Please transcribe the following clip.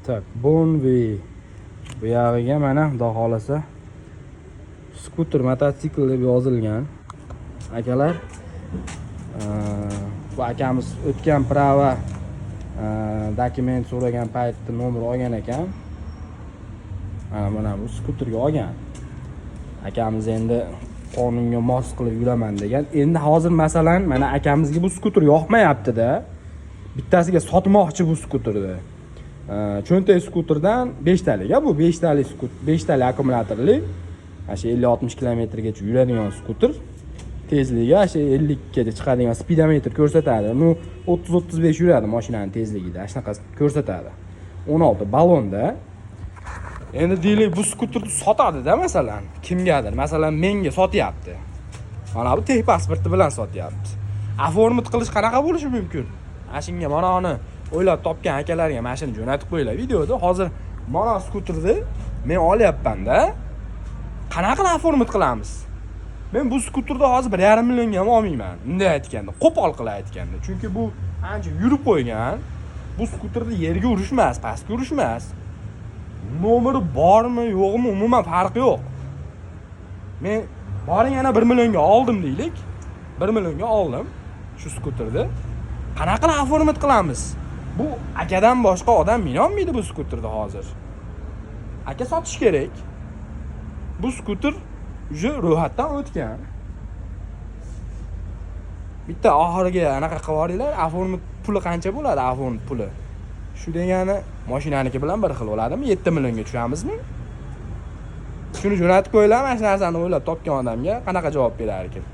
Tak, Bonvi. Bu yog'iga mana xudo xolasa skuter mototsikl deb yozilgan. Akalar, bu akamiz o'tgan prava dokument so'ragan paytda nomer olgan ekan. Mana bu skuterga olgan. Akamiz endi qonunga mos qilib yuraman degan. Endi hozir masalan mana akamizga bu skuter yoqmayapti-da. Bittasiga sotmoqchi bu skuterni. Cho'ntak skuterdan 5 talik, bu 5 talik skuter, 5 talik akkumulyatorli. Asha 50-60 kilometrgacha yuradigan skuter. Tezligi asha 50 gacha chiqadigan speedometr ko'rsatadi. 30-35 yuradi mashinaning tezligida. Shunaqa ko'rsatadi. 16 ballonda. Endi deylik bu skuterni sotadi-da masalan, kimgadir, masalan menga sotyapti. Mana bu texpasporti bilan sotyapti. Oformit qilish qanaqa bo'lishi mumkin? Ashunga mana uni o'ylab topgan akalarga mashina jo'natib qo'yinglar videoda. Hozir mana skuterni men olyapman-da. Qanaqa oformit qilamiz? Men bu skuterni hozir 1,5 millionga ham olmayman. Bunday aytganda, qo'pol qilib aytganda. Chunki bu ancha yurib qo'ygan. Bu skuterni yerga urishmas, pastga urishmas. Nomeri bormi, yo'qmi, umuman farqi yo'q. Men boring yana 1 millionga oldim deylik. 1 millionga oldim shu skuterni. Qanaqa oformit qilamiz? Bu akadan boshqa odam minolmaydi bu skuterni hozir. Aka sotish kerak. Bu skuter uje ro'yxatdan o'tgan. Bitta oxiriga anaqa qilib yuboringlar, oformit puli qancha bo'ladi, oformit puli? Shu degani mashinaniki bilan bir xil bo'ladimi? 7 millionga tushamizmi? Shuni jo'natib qo'yinglar, mana shu narsani o'ylab topgan odamga qanaqa javob berar ekan?